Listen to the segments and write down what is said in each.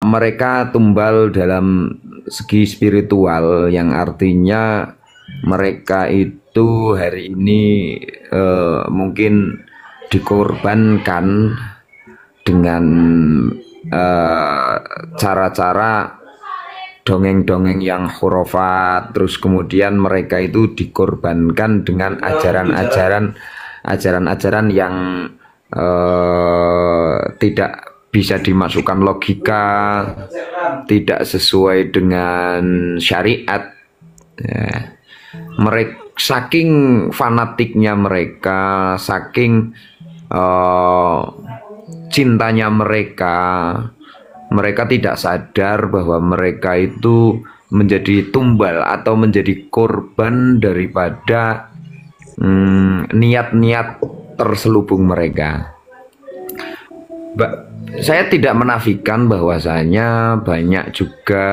mereka tumbal dalam segi spiritual, yang artinya mereka itu hari ini mungkin dikorbankan dengan cara-cara dongeng-dongeng yang khurafat, terus kemudian mereka itu dikorbankan dengan ajaran-ajaran yang tidak bisa dimasukkan logika, tidak sesuai dengan syariat. Ya. Mereka saking fanatiknya mereka, saking cintanya mereka, mereka tidak sadar bahwa mereka itu menjadi tumbal atau menjadi korban daripada niat-niat terselubung mereka. Saya tidak menafikan bahwasanya banyak juga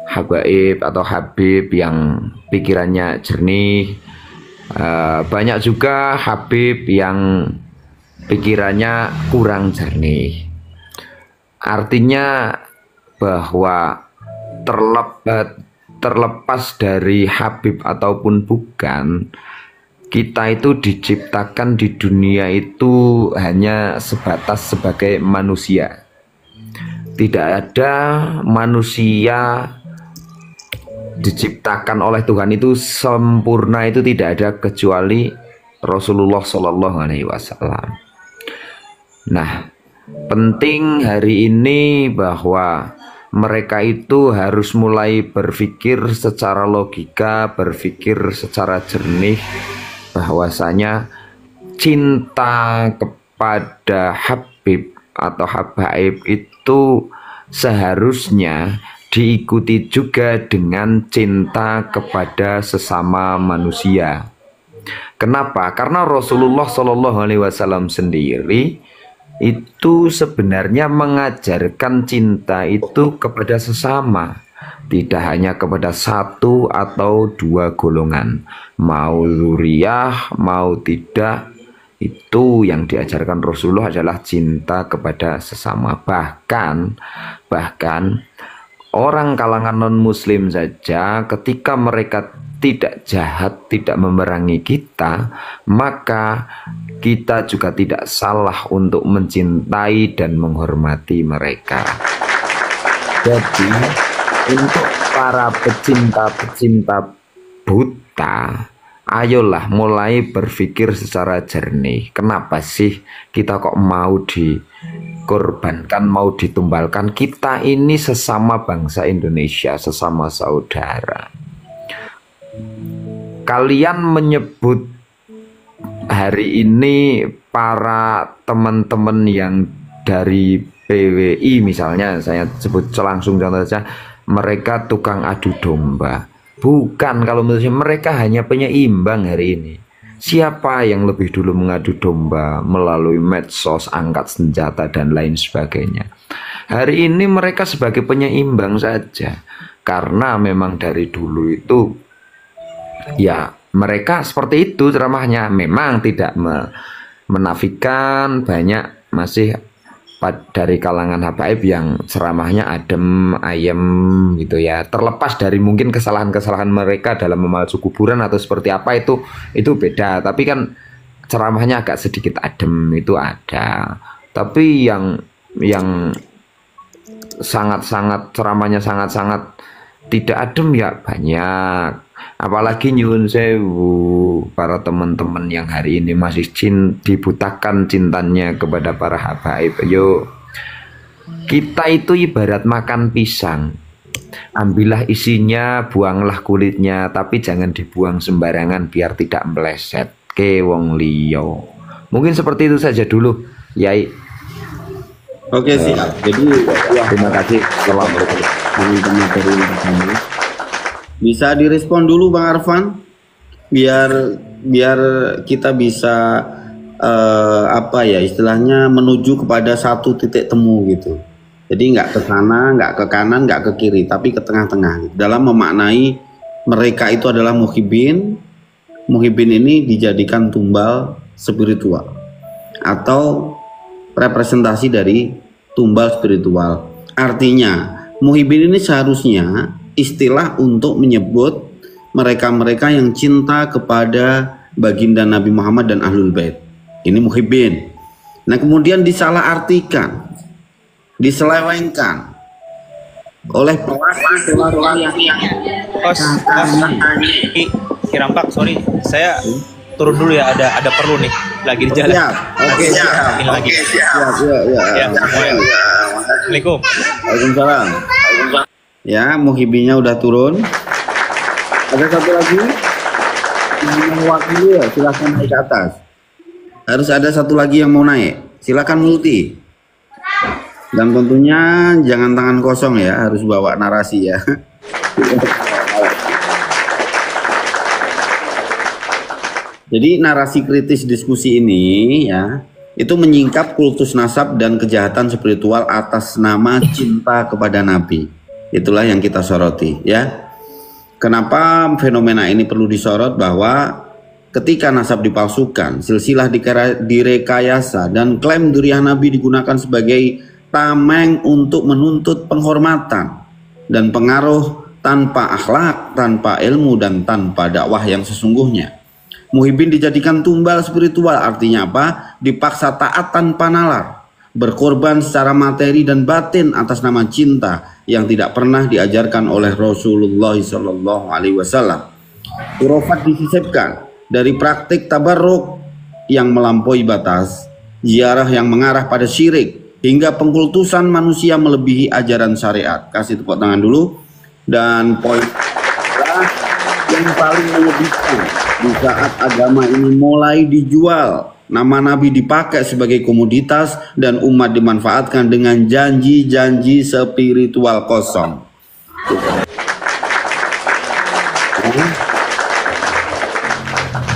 habaib atau habib yang pikirannya jernih, banyak juga habib yang pikirannya kurang jernih. Artinya bahwa terlepas dari habib ataupun bukan, kita itu diciptakan di dunia itu hanya sebatas sebagai manusia. Tidak ada manusia diciptakan oleh Tuhan itu sempurna, itu tidak ada kecuali Rasulullah Shallallahu Alaihi Wasallam. Nah, penting hari ini bahwa mereka itu harus mulai berpikir secara logika, berpikir secara jernih, bahwasanya cinta kepada habib atau habaib itu seharusnya diikuti juga dengan cinta kepada sesama manusia. Kenapa? Karena Rasulullah Shallallahu Alaihi Wasallam sendiri itu sebenarnya mengajarkan cinta itu kepada sesama, tidak hanya kepada satu atau dua golongan, mau zuriyah mau tidak. Itu yang diajarkan Rasulullah adalah cinta kepada sesama. Bahkan orang kalangan non-muslim saja, ketika mereka tidak jahat, tidak memerangi kita, maka kita juga tidak salah untuk mencintai dan menghormati mereka. Jadi untuk para pecinta-pecinta buta, ayolah mulai berpikir secara jernih. Kenapa sih kita kok mau dikorbankan, mau ditumbalkan? Kita ini sesama bangsa Indonesia, sesama saudara. Kalian menyebut hari ini para teman-teman yang dari PWI misalnya, saya sebut langsung contoh saja, mereka tukang adu domba. Bukan, kalau menurut saya mereka hanya penyeimbang hari ini. Siapa yang lebih dulu mengadu domba melalui medsos, angkat senjata dan lain sebagainya. Hari ini mereka sebagai penyeimbang saja. Karena memang dari dulu itu ya mereka seperti itu ceramahnya. Memang tidak menafikan, banyak masih dari kalangan habaib yang ceramahnya adem ayem gitu ya. Terlepas dari mungkin kesalahan-kesalahan mereka dalam memalsu kuburan atau seperti apa, itu beda. Tapi kan ceramahnya agak sedikit adem itu ada. Tapi yang sangat-sangat ceramahnya sangat-sangat tidak adem ya banyak. Apalagi nyuwun sewu, para teman-teman yang hari ini masih dibutakan cintanya kepada para habaib. Yo, kita itu ibarat makan pisang. Ambillah isinya, buanglah kulitnya, tapi jangan dibuang sembarangan biar tidak meleset ke wong liyo. Mungkin seperti itu saja dulu, Yai. Oke, siap. Jadi terima kasih. Assalamualaikum. Bisa direspon dulu Bang Arfan, biar kita bisa apa ya istilahnya menuju kepada satu titik temu gitu. Jadi nggak ke sana, nggak ke kanan, nggak ke kiri, tapi ke tengah-tengah gitu. Dalam memaknai mereka itu adalah muhibin. Muhibin ini dijadikan tumbal spiritual atau representasi dari tumbal spiritual. Artinya, muhibbin ini seharusnya istilah untuk menyebut mereka-mereka yang cinta kepada baginda Nabi Muhammad dan Ahlul Bait. Ini muhibbin. Nah, kemudian disalahartikan, diselewengkan oleh pelaku yang Kirampak, sorry, saya turun dulu ya, ada perlu nih, lagi di jalan. Oke, siap. Ini lagi. Siap. Ya, semuanya. Assalamualaikum. Waalaikumsalam. Ya, muhibbinya udah turun. Ada satu lagi yang mewakili ya, silahkan naik ke atas. Harus ada satu lagi yang mau naik. Silakan Multi. Dan tentunya jangan tangan kosong ya, harus bawa narasi ya. Jadi narasi kritis diskusi ini ya, itu menyingkap kultus nasab dan kejahatan spiritual atas nama cinta kepada Nabi. Itulah yang kita soroti ya. Kenapa fenomena ini perlu disorot, bahwa ketika nasab dipalsukan, silsilah direkayasa, dan klaim duriah Nabi digunakan sebagai tameng untuk menuntut penghormatan dan pengaruh tanpa akhlak, tanpa ilmu, dan tanpa dakwah yang sesungguhnya. Muhibbin dijadikan tumbal spiritual, artinya apa? Dipaksa taat tanpa nalar, berkorban secara materi dan batin atas nama cinta yang tidak pernah diajarkan oleh Rasulullah SAW. Khurafat disisipkan dari praktik tabarruk yang melampaui batas, ziarah yang mengarah pada syirik, hingga pengkultusan manusia melebihi ajaran syariat. Kasih tepuk tangan dulu. Dan poin yang paling menyedihkan, di saat agama ini mulai dijual, nama Nabi dipakai sebagai komoditas, dan umat dimanfaatkan dengan janji-janji spiritual kosong.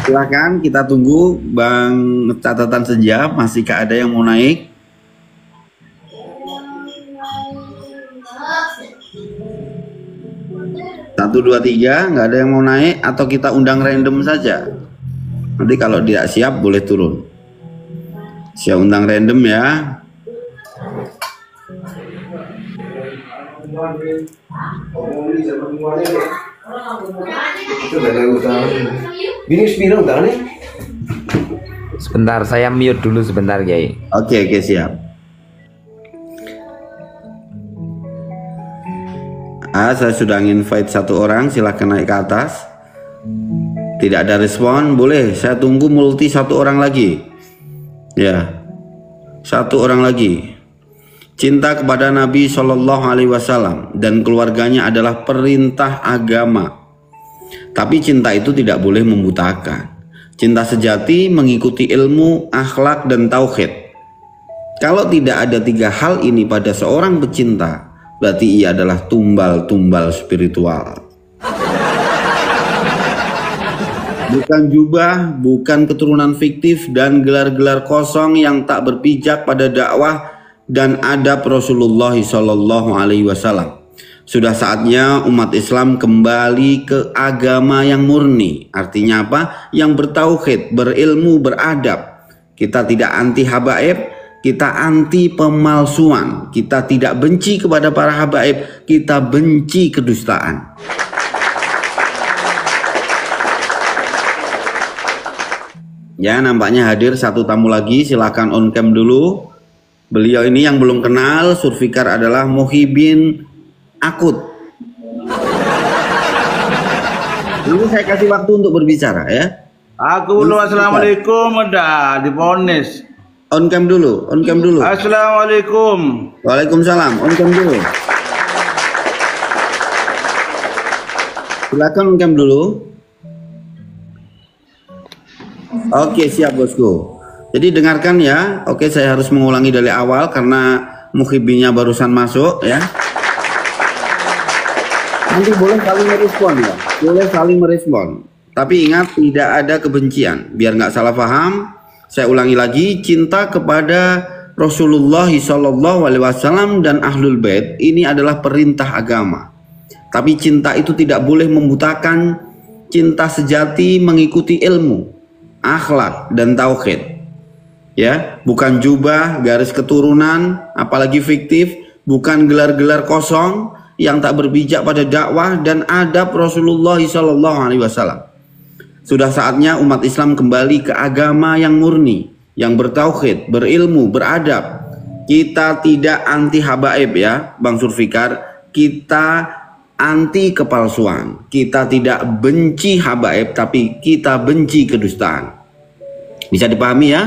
Silakan, kita tunggu Bang catatan sejam, masihkah ada yang mau naik? Satu, dua, tiga, nggak ada yang mau naik, atau kita undang random saja. Nanti kalau tidak siap boleh turun. Saya undang random ya. Sebentar, saya mute dulu sebentar, Kiai. Oke, siap. Saya sudah invite satu orang, silahkan naik ke atas. Tidak ada respon, boleh saya tunggu Multi satu orang lagi. Ya, satu orang lagi. Cinta kepada Nabi SAW dan keluarganya adalah perintah agama. Tapi cinta itu tidak boleh membutakan. Cinta sejati mengikuti ilmu, akhlak, dan tauhid. Kalau tidak ada tiga hal ini pada seorang pecinta, berarti ia adalah tumbal-tumbal spiritual. Bukan jubah, bukan keturunan fiktif, dan gelar-gelar kosong yang tak berpijak pada dakwah dan adab Rasulullah SAW. Sudah saatnya umat Islam kembali ke agama yang murni. Artinya apa? Yang bertauhid, berilmu, beradab. Kita tidak anti habaib, kita anti pemalsuan. Kita tidak benci kepada para habaib, kita benci kedustaan. Ya, nampaknya hadir satu tamu lagi, silakan on cam dulu. Beliau ini yang belum kenal, Surfikar adalah muhibbin akut. Ini saya kasih waktu untuk berbicara ya. Aku belum assalamualaikum udah diponis. On cam dulu, on cam dulu. Assalamualaikum. Waalaikumsalam, on cam dulu. Silakan on cam dulu. Oke, siap bosku. Jadi dengarkan ya. Oke, saya harus mengulangi dari awal karena muhibbinya barusan masuk ya. Nanti boleh saling merespon ya. Boleh saling merespon. Tapi ingat, tidak ada kebencian. Biar nggak salah paham, saya ulangi lagi, cinta kepada Rasulullah SAW dan Ahlul Bait ini adalah perintah agama. Tapi cinta itu tidak boleh membutakan. Cinta sejati mengikuti ilmu, akhlak, dan tauhid. Ya, bukan jubah, garis keturunan, apalagi fiktif, bukan gelar-gelar kosong yang tak berpijak pada dakwah dan adab Rasulullah SAW. Sudah saatnya umat Islam kembali ke agama yang murni, yang bertauhid, berilmu, beradab. Kita tidak anti habaib ya, Bang Zulfikar. Kita anti kepalsuan. Kita tidak benci habaib, tapi kita benci kedustaan. Bisa dipahami ya?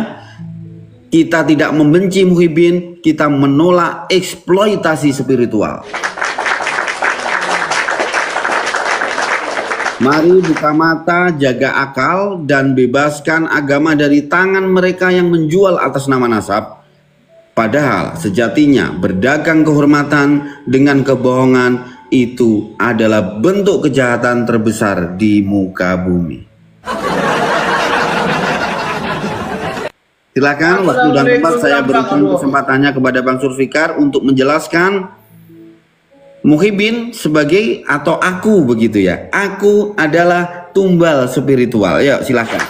Kita tidak membenci muhibin, kita menolak eksploitasi spiritual. Mari buka mata, jaga akal, dan bebaskan agama dari tangan mereka yang menjual atas nama nasab. Padahal sejatinya berdagang kehormatan dengan kebohongan itu adalah bentuk kejahatan terbesar di muka bumi. Silakan, waktu dan tempat saya berikan kesempatannya kepada Bang Zulfikar untuk menjelaskan muhibin sebagai atau aku begitu ya. Aku adalah tumbal spiritual. Yuk silakan.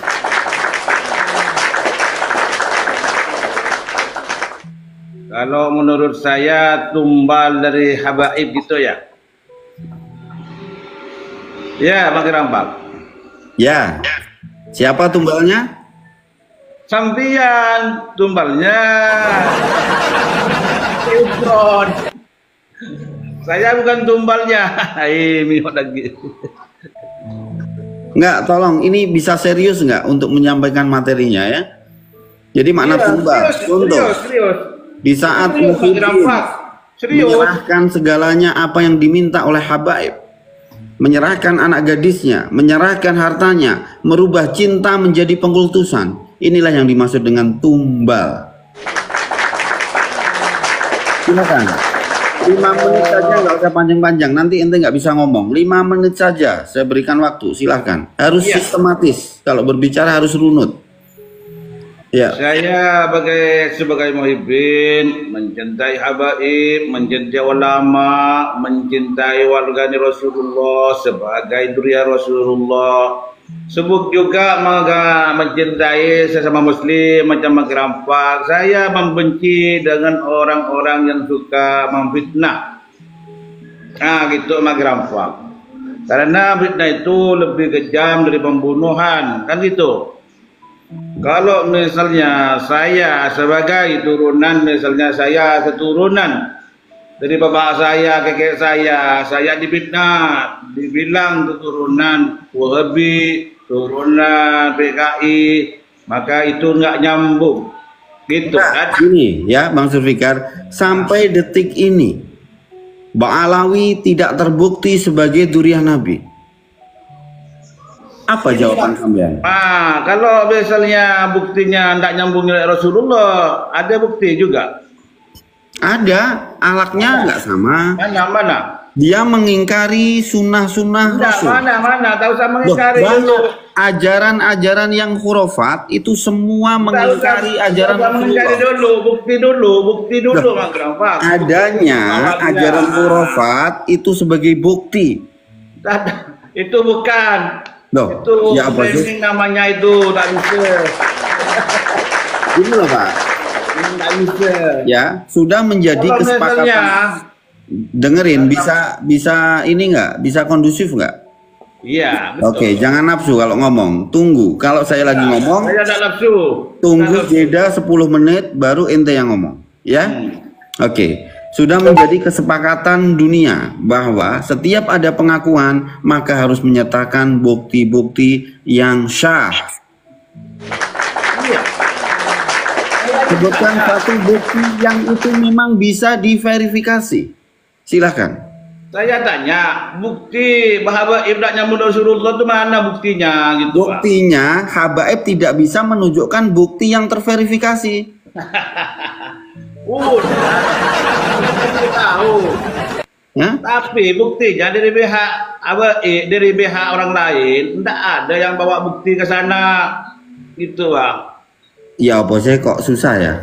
Kalau menurut saya tumbal dari habaib gitu ya. Ya, Bang Rampak. Ya. Siapa tumbalnya? Sampian tumbalnya. Neutron. Saya bukan tumbalnya. Ini lagi. Enggak, tolong ini bisa serius enggak untuk menyampaikan materinya ya. Jadi makna tumbal. Contoh. Serius. Di saat Serius, muhibin serius. menyerahkan segalanya apa yang diminta oleh habaib, menyerahkan anak gadisnya, menyerahkan hartanya, merubah cinta menjadi pengkultusan. Inilah yang dimaksud dengan tumbal. Silakan. 5 menit saja, nggak usah panjang-panjang. Nanti ente nggak bisa ngomong. 5 menit saja saya berikan waktu. Silahkan. Harus sistematis. Kalau berbicara harus runut. Ya. Saya sebagai muhibbin mencintai habaib, mencintai ulama, mencintai warganya Rasulullah sebagai duriya Rasulullah. Sebut juga mencintai sesama muslim macam Rampak. Saya membenci dengan orang-orang yang suka memfitnah. Nah, gitu Rampak. Karena fitnah itu lebih kejam dari pembunuhan, kan gitu. Kalau misalnya saya sebagai turunan, misalnya saya keturunan dari bapak saya, kakek saya difitnah, dibilang keturunan Wahabi, turunan PKI, maka itu nggak nyambung. Gitu kan? Ini ya Bang Zulfikar, sampai detik ini Ba'alawi tidak terbukti sebagai duriah Nabi. Apa jawaban kalian? Nah, kalau misalnya buktinya tidak nyambung dengan Rasulullah, ada bukti juga. Ada, alaknya nggak sama. Mana? Dia mengingkari sunnah-sunnah Rasul. Mana, tak usah Loh, mengingkari dulu. banyak ajaran-ajaran yang khurafat itu semua mengingkari ajaran mengingkari Rasulullah. bukti dulu, Bang Rampak. Adanya ajaran khurafat itu sebagai bukti. Itu bukan. Loh, Itu ya apa sih? framing namanya itu, tak bisa. Ini loh Pak. Tak bisa. Ya, sudah menjadi Kalau kesepakatan. misalnya- Dengerin, bisa ini nggak? Bisa kondusif nggak? Iya, betul. Oke, jangan nafsu kalau ngomong. Tunggu. Kalau saya lagi ngomong, Saya tak nafsu. tunggu jeda 10 menit baru ente yang ngomong. Ya? Oke. Sudah menjadi kesepakatan dunia bahwa setiap ada pengakuan maka harus menyertakan bukti-bukti yang syah. Iya. Sebutkan satu bukti yang itu memang bisa diverifikasi. Silahkan. Saya tanya, bukti bahwa Ibnu nyambung Rasulullah itu mana buktinya gitu, Pak? Buktinya habaib tidak bisa menunjukkan bukti yang terverifikasi. Tahu. Ya? Tapi buktinya dari pihak orang lain tidak ada yang bawa bukti ke sana, gitu Bang. Ya apa sih kok susah ya?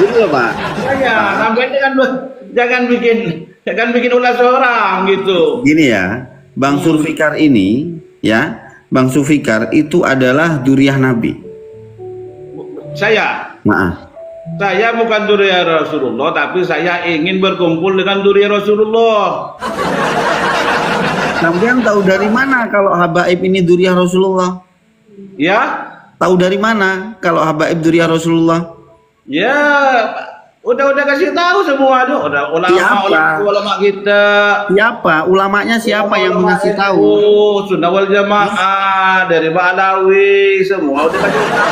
Gitu loh Pak. Ya, sampai jangan bikin ulas orang gitu. Gini ya, Bang Zulfikar ini ya, Bang Zulfikar itu adalah duriah Nabi. Saya. Maaf. Saya bukan duriya Rasulullah, tapi saya ingin berkumpul dengan duriya Rasulullah. Sampean tahu dari mana kalau habaib ini duriya Rasulullah? Ya, Tahu dari mana kalau habaib duriya Rasulullah? ya, udah kasih tahu semua tuh. Udah Siapa? ulama kita. Siapa? Ulamanya siapa yang mengasih tahu? Sunnah wal Jamaah dari Ba'alawi semua udah kasih tahu.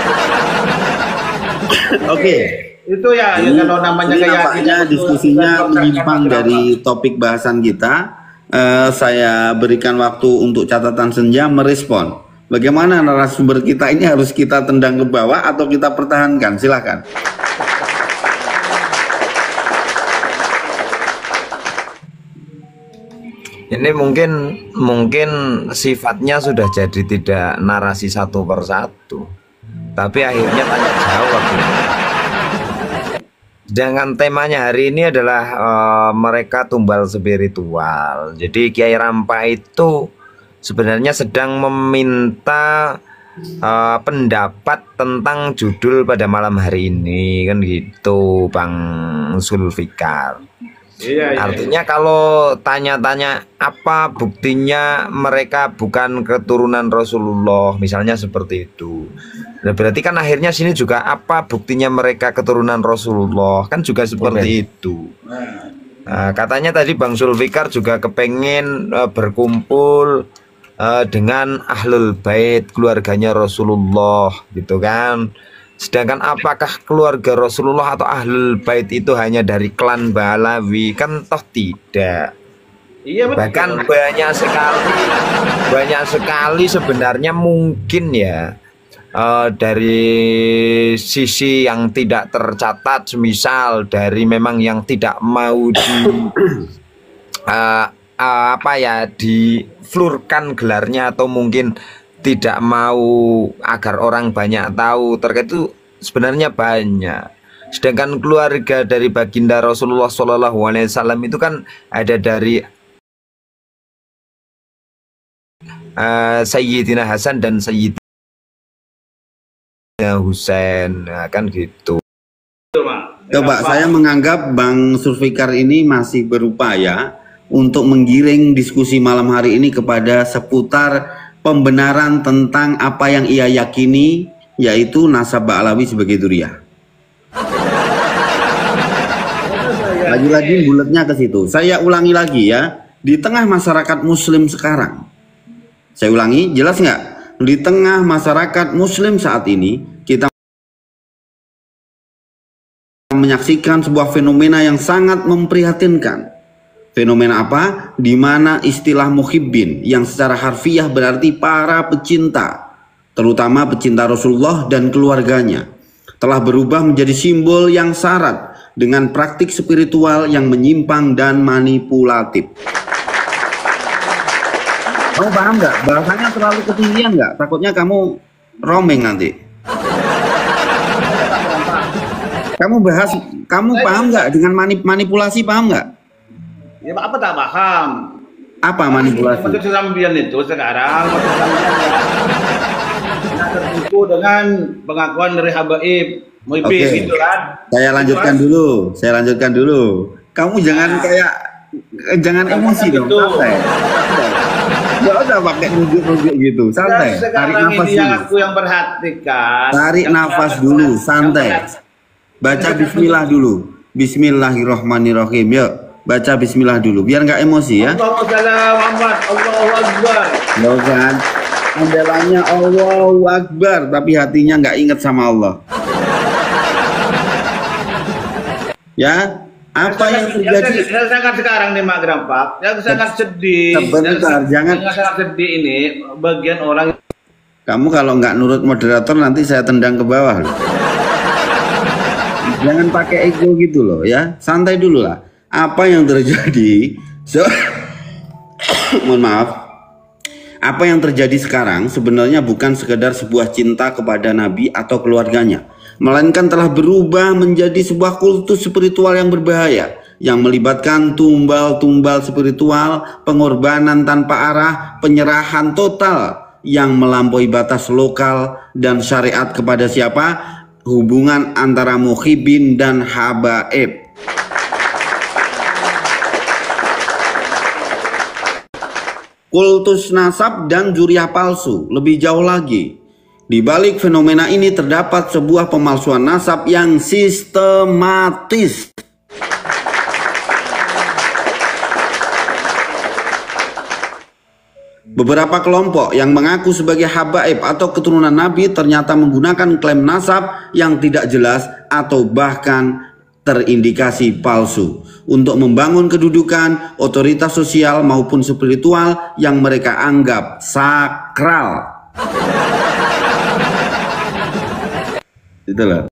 Oke. Itu ya, ya kalau namanya Ini keyakinan nampaknya itu, diskusinya bukan menyimpang agama. dari topik bahasan kita. Saya berikan waktu untuk catatan senja merespon. Bagaimana narasumber kita ini harus kita tendang ke bawah atau kita pertahankan? Silahkan. Ini mungkin sifatnya sudah jadi tidak narasi satu persatu, tapi akhirnya tanya jawab gitu. Dengan temanya hari ini adalah mereka tumbal spiritual. Jadi Kiai Rampa itu sebenarnya sedang meminta pendapat tentang judul pada malam hari ini, kan gitu Bang Zulfikar. Iya, iya. Artinya kalau tanya-tanya apa buktinya mereka bukan keturunan Rasulullah, misalnya seperti itu. Nah, berarti kan akhirnya sini juga apa buktinya mereka keturunan Rasulullah, kan juga seperti itu. Nah, katanya tadi Bang Zulfikar juga kepengen berkumpul dengan ahlul bait, keluarganya Rasulullah gitu kan. Sedangkan apakah keluarga Rasulullah atau ahlul bait itu hanya dari klan Ba'alawi? Kan toh tidak. Iya betul. Bahkan banyak sekali sebenarnya mungkin ya dari sisi yang tidak tercatat, semisal dari memang yang tidak mau diflurkan gelarnya, atau mungkin tidak mau agar orang banyak tahu terkait itu sebenarnya banyak. Sedangkan keluarga dari baginda Rasulullah SAW itu kan ada dari Sayyidina Hasan dan Sayyidina Husain, nah, kan gitu. Coba saya menganggap Bang Zulfikar ini masih berupaya untuk menggiring diskusi malam hari ini kepada seputar pembenaran tentang apa yang ia yakini, yaitu nasab Ba'alawi sebagai duriya. Lagi-lagi bulatnya ke situ. Saya ulangi lagi ya, di tengah masyarakat Muslim sekarang. Saya ulangi, jelas nggak? Di tengah masyarakat Muslim saat ini, kita menyaksikan sebuah fenomena yang sangat memprihatinkan. Fenomena apa? Di mana istilah muhibbin yang secara harfiah berarti para pecinta, terutama pecinta Rasulullah dan keluarganya, telah berubah menjadi simbol yang syarat dengan praktik spiritual yang menyimpang dan manipulatif. Kamu paham nggak? Bahasanya terlalu ketinggian nggak? Takutnya kamu roaming nanti. Kamu paham nggak dengan manipulasi, paham nggak? Ya apa tak paham? Apa manipulasi? Maksud sambian itu sekarang tertipu dengan pengakuan dari habaib Muhyiddin Oke. gitu kan. Saya lanjutkan dulu. Kamu jangan jangan emosi dong, Gitu. santai. Gak usah pakai nunjuk-nunjuk gitu, santai. Ya, Tarik sekarang nafas ini yang dulu. aku yang perhatikan. Tarik yang nafas perhatikan- dulu, yang santai. perhatikan- Baca bismillah dulu. Bismillahirrohmanirrohim. Yuk, baca bismillah dulu, biar nggak emosi ya. Allahu Muhammad, Allahu Akbar. Loh kan, pembelanya Allahu Akbar, tapi hatinya nggak inget sama Allah. Ya, apa yang terjadi? Yang sangat sekarang nih Mak Grampak, yang sangat sedih. Sebentar, jangan. Yang sangat sedih ini bagian orang. Kamu kalau nggak nurut moderator nanti saya tendang ke bawah loh. Jangan pakai ego gitu loh ya, santai dulu lah. Apa yang terjadi? Mohon maaf. Apa yang terjadi sekarang sebenarnya bukan sekedar sebuah cinta kepada Nabi atau keluarganya, melainkan telah berubah menjadi sebuah kultus spiritual yang berbahaya, yang melibatkan tumbal-tumbal spiritual, pengorbanan tanpa arah, penyerahan total yang melampaui batas lokal dan syariat kepada siapa? hubungan antara muhibin dan habaib. Kultus nasab dan zuriyah palsu. Lebih jauh lagi, di balik fenomena ini terdapat sebuah pemalsuan nasab yang sistematis. Beberapa kelompok yang mengaku sebagai habaib atau keturunan Nabi ternyata menggunakan klaim nasab yang tidak jelas atau bahkan terindikasi palsu untuk membangun kedudukan, otoritas sosial maupun spiritual yang mereka anggap sakral. Itulah.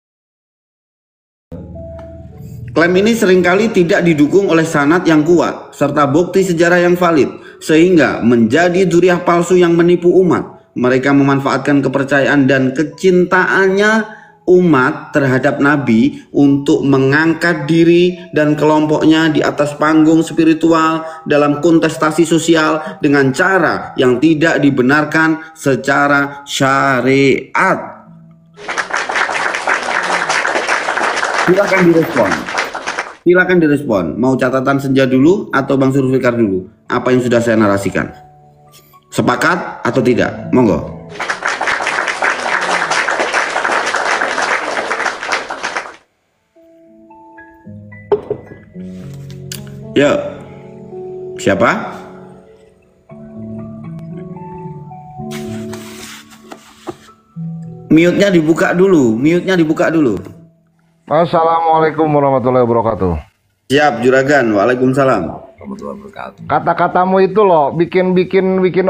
Klaim ini seringkali tidak didukung oleh sanad yang kuat serta bukti sejarah yang valid, sehingga menjadi zuriyah palsu yang menipu umat. Mereka memanfaatkan kepercayaan dan kecintaannya umat terhadap Nabi untuk mengangkat diri dan kelompoknya di atas panggung spiritual dalam kontestasi sosial dengan cara yang tidak dibenarkan secara syariat. Silakan direspon. Silakan direspon. Mau catatan senja dulu atau Bang Zulfikar dulu? Apa yang sudah saya narasikan? Sepakat atau tidak? Monggo. Yuk. Siapa? Mute-nya dibuka dulu. Mute-nya dibuka dulu. Assalamualaikum warahmatullahi wabarakatuh. Siap, Juragan. Waalaikumsalam. Kata-katamu itu loh bikin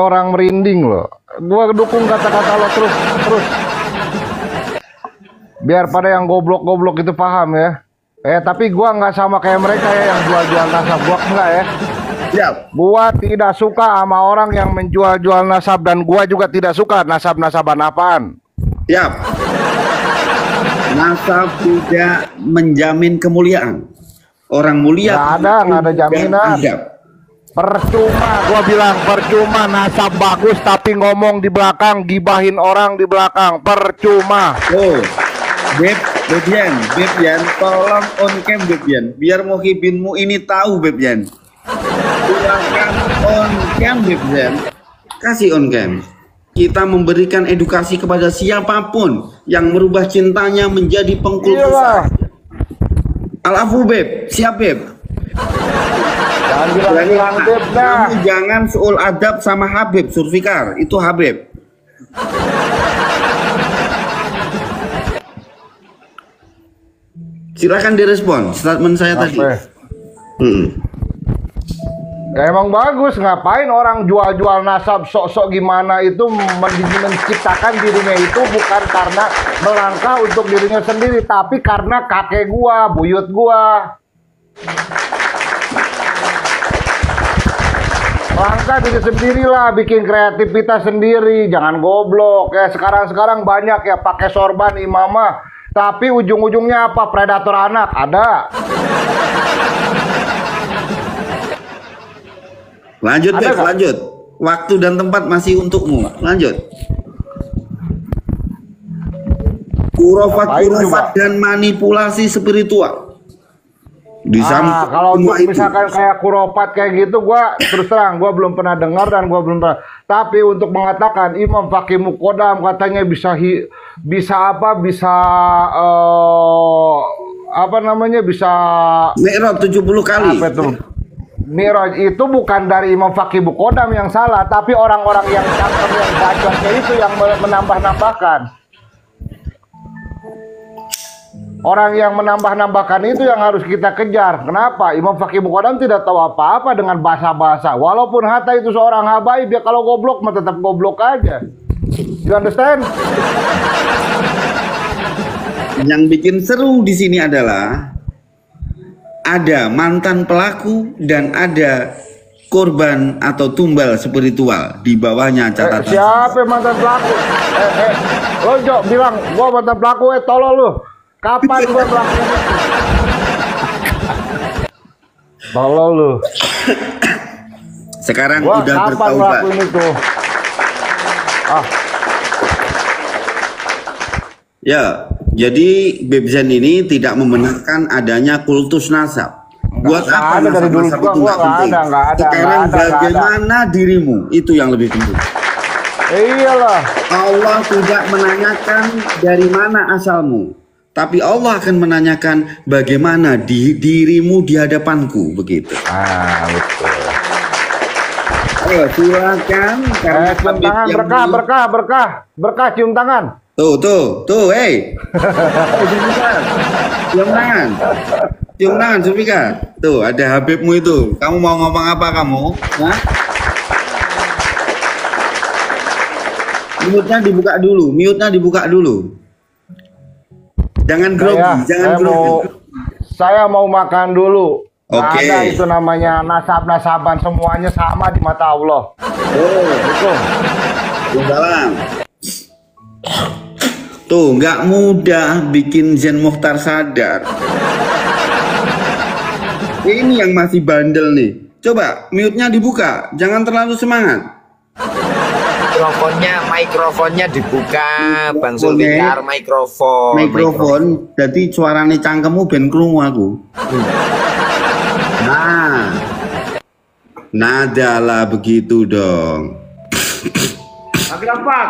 orang merinding loh. Gua dukung kata-kata lo terus. Biar pada yang goblok-goblok itu paham ya. Tapi gua nggak sama kayak mereka ya yang jual-jual nasab. Gua enggak ya. Siap. Gua tidak suka sama orang yang menjual-jual nasab, dan gua juga tidak suka nasab-nasaban apaan. Siap. Nasab tidak menjamin kemuliaan. Orang mulia nggak ada jaminan. Percuma, gua bilang percuma nasab bagus tapi ngomong di belakang, gibahin orang di belakang, percuma. Oh, Bebyan, tolong on cam Bebyan, biar muhibinmu ini tahu Bebyan. Silakan on cam Bebyan, kasih on cam. Kita memberikan edukasi kepada siapapun yang merubah cintanya menjadi pengkultusan. Al-afu Beb, siap Beb. Jangan bilang Beb dah. Kamu jangan suul adab sama Habib Zulfikar, itu Habib. Silakan direspon statement saya tadi. Ya emang bagus, ngapain orang jual-jual nasab sok-sok gimana itu menciptakan dirinya itu bukan karena melangkah untuk dirinya sendiri, tapi karena kakek gua, buyut gua. Langkah diri sendirilah, bikin kreativitas sendiri, jangan goblok. Ya sekarang banyak ya pakai sorban imamah, tapi ujung-ujungnya apa? Predator anak, ada. Lanjut Beb, lanjut. Waktu dan tempat masih untukmu. Lanjut. Kurofat dan manipulasi spiritual. Kalau misalkan kayak kurofat kayak gitu, gua terus terang gua belum pernah dengar dan gua belum pernah. Tapi untuk mengatakan Imam Fakih Muqaddam katanya bisa Mi'raj 70 kali. Apa itu? Mi'raj itu bukan dari Imam Fakih Muqaddam yang salah, tapi orang-orang yang cangkem, yang bacotnya itu yang menambah-nambahkan. Orang yang menambah-nambahkan itu yang harus kita kejar. Kenapa? Imam Fakih Muqaddam tidak tahu apa-apa dengan bahasa-bahasa. Walaupun Hatta itu seorang habaib, dia kalau goblok mah tetap goblok aja. You understand? Yang bikin seru di sini adalah ada mantan pelaku dan ada korban atau tumbal spiritual di bawahnya catatan. Siapa mantan pelaku? Lo Jok bilang gua mantan pelaku, tolol lu. Kapan gua pelaku? Tolol lu. Sekarang gua udah kapan bertaubat. Ya, Jadi Bebzen ini tidak membenarkan adanya kultus nasab. Buat Nggak apa ada dari dulu nasab-nasab juga, itu nggak nggak penting. ada, nggak ada, Sekarang nggak ada, nggak ada. bagaimana dirimu itu yang lebih penting. Iyalah. Allah tidak menanyakan dari mana asalmu, tapi Allah akan menanyakan bagaimana dirimu di hadapanku, begitu. Ah, betul. Ayo silakan. Karena Cium Habib tangan, yang berkah, dulu- berkah, berkah, berkah, cium tangan. Tuh, hey. Zulfikar, cium tangan. Cium tangan, Zulfikar. Tuh, ada Habibmu itu. Kamu mau ngomong apa kamu? Hah? Mute-nya dibuka dulu. Jangan grogi, jangan grogi. Saya mau makan dulu. Nggak Oke. ada itu namanya nasab-nasaban, semuanya sama di mata Allah. Oh, Betul. Salam. Tuh, nggak mudah bikin Zen Mukhtar sadar. Ini yang masih bandel nih. Coba mute-nya dibuka, jangan terlalu semangat. Mikrofonnya dibuka, Bang Zulfikar, Mikrofon, jadi suarane cangkemmu ben krungu aku. Nada lah begitu dong. Tapi Rampak.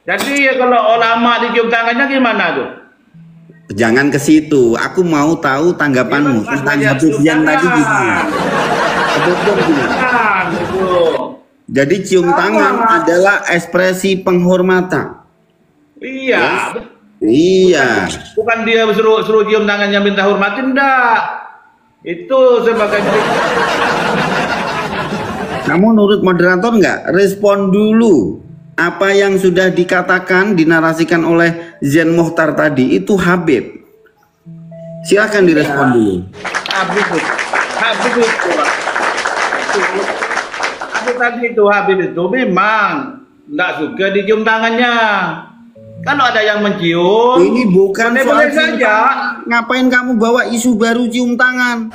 Jadi ya kalau ulama dicium tangannya gimana tuh? Jangan ke situ. Aku mau tahu tanggapanmu Ya, tentang Mas, Habib yang tadi tangan. gimana. Habib gimana? Kan, itu. Jadi cium tangan adalah ekspresi penghormatan. Iya. Iya. Bukan dia suruh cium tangannya minta hormatin, enggak. Itu sebagai Kamu nurut moderator nggak? Respon dulu. Apa yang sudah dikatakan, dinarasikan oleh Zen Mukhtar tadi itu Habib. Silakan direspon dulu. Habib itu. Habib itu. Habib tadi itu, Habib itu memang enggak suka dicium tangannya. Kalau ada yang mencium, Ini bukan soal boleh-boleh cium saja. tangan. Ngapain kamu bawa isu baru cium tangan?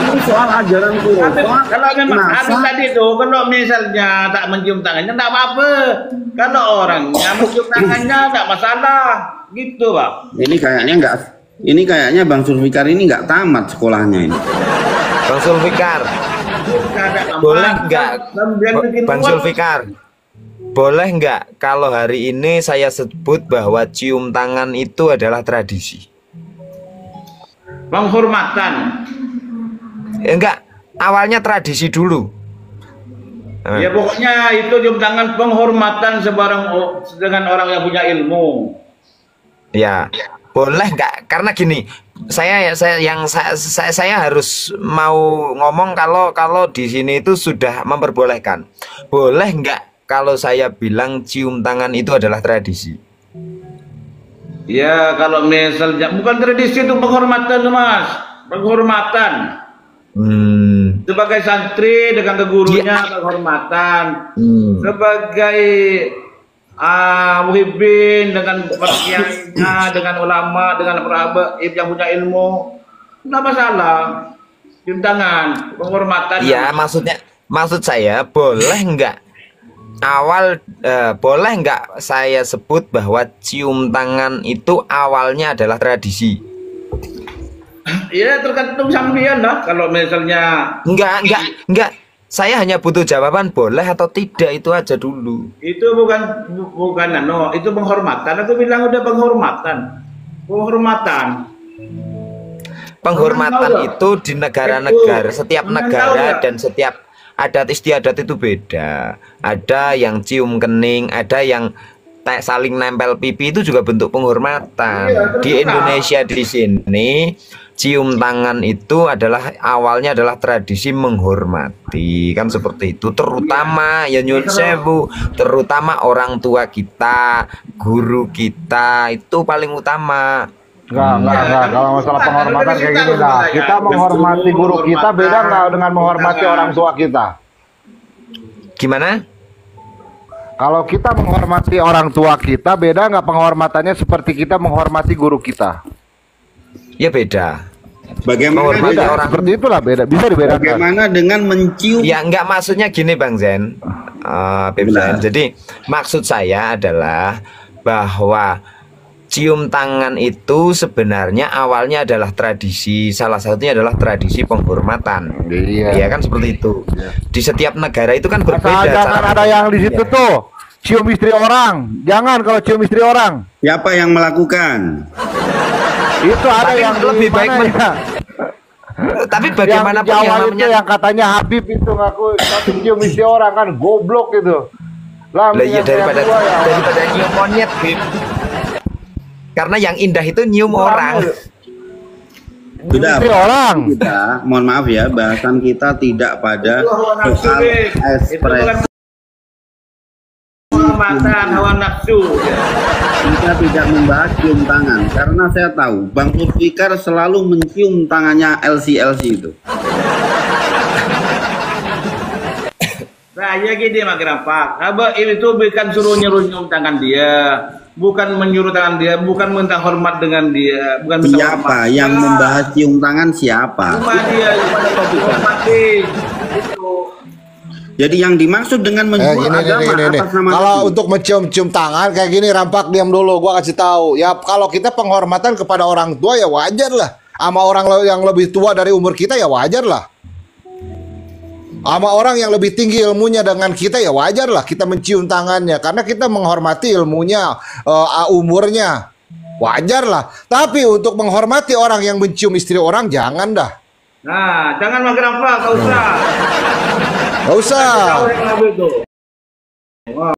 Ini soal ajaran Quran. Kalau memang Habib tadi itu, kalau misalnya tak mencium tangannya, enggak apa-apa. Kalau orangnya mencium tangannya, enggak masalah. Gitu, Pak. Ini kayaknya Bang Zulfikar ini nggak tamat sekolahnya ini. Bang Zulfikar, boleh nggak, Bang Zulfikar, boleh nggak kalau hari ini saya sebut bahwa cium tangan itu adalah tradisi? Penghormatan. Enggak, awalnya tradisi dulu. Ya pokoknya itu cium tangan penghormatan dengan orang yang punya ilmu. Ya, boleh nggak? Karena gini, saya harus mau ngomong kalau di sini itu sudah memperbolehkan. Boleh nggak kalau saya bilang cium tangan itu adalah tradisi? Ya kalau misalnya bukan tradisi itu penghormatan, Mas. Penghormatan. Sebagai santri dengan ke gurunya penghormatan. Sebagai muhibbin dengan kiainya, dengan ulama, dengan para yang punya ilmu, nggak masalah. Cium tangan, penghormatan. Ya, maksud saya boleh nggak boleh nggak saya sebut bahwa cium tangan itu awalnya adalah tradisi? Ya tergantung sampean lah. Kalau misalnya Enggak. Saya hanya butuh jawaban boleh atau tidak, itu aja dulu. itu bukan itu penghormatan. Aku bilang udah penghormatan. Penghormatan itu di negara-negara, setiap Teman tahu negara nggak? dan setiap adat istiadat itu beda. Ada yang cium kening, ada yang saling nempel pipi, itu juga bentuk penghormatan. Iya, Di terserah. Indonesia di sini cium tangan itu awalnya adalah tradisi menghormati, kan seperti itu. Terutama ya nyun sewu, terutama orang tua kita, guru kita itu paling utama. Enggak. Kalau masalah penghormatan kayak gini lah. Kita menghormati guru kita beda nggak dengan menghormati orang tua kita? Gimana? Kalau kita menghormati orang tua kita beda nggak penghormatannya seperti kita menghormati guru kita? Ya beda. Bagaimana Menghormati dengan, orang. Seperti itulah beda. Bisa dibedakan. bagaimana dengan mencium? Ya enggak, maksudnya gini Bang Zen, Beb Zen. Benar. Jadi maksud saya adalah bahwa cium tangan itu sebenarnya awalnya adalah tradisi, salah satunya adalah tradisi penghormatan. Iya. Ya kan seperti itu. Di setiap negara itu kan berbeda. Asal jangan ada yang di situ tuh cium istri orang. Jangan kalau cium istri orang. Siapa yang melakukan? Itu ada Tapi yang lebih di baik mana ya? Tapi Yang di bagaimanapun Jawa yang itu namanya yang katanya Habib itu ngaku cium istri orang kan goblok gitu. Lah lah iya mendingan saya tua ya. daripada nyium monyet, Bib. Karena yang indah itu nyium orang. Sudah, Istri orang. kita, mohon maaf ya, bahasan kita tidak pada Itu hawa nafsu, soal Bib. Itu bukan ekspresi. kehormatan, hawa nafsu. Kita tidak membahas cium tangan karena saya tahu Bang Zulfikar selalu mencium tangannya LC itu. Nah, ya gini Mak Rampak. Abah itu bukan suruh nyuruh nyium tangan dia, bukan menyuruh tangan dia, bukan minta hormat dengan dia, bukan minta Siapa hormat. yang membahas cium tangan siapa? Cuma dia pada topik hormati. Itu. Jadi yang dimaksud dengan menjual agama atas nama Kalau Nabi. untuk mencium-cium tangan kayak gini, Rampak, diam dulu, gua kasih tahu. Ya kalau kita penghormatan kepada orang tua ya wajar lah. Sama orang yang lebih tua dari umur kita ya wajar lah. Sama orang yang lebih tinggi ilmunya dengan kita ya wajar lah kita mencium tangannya karena kita menghormati ilmunya, umurnya. Wajar lah. Tapi untuk menghormati orang yang mencium istri orang jangan dah. Nah, jangan Mak Rampak, tak usah. Gak usah. Tahu yang Nabi itu.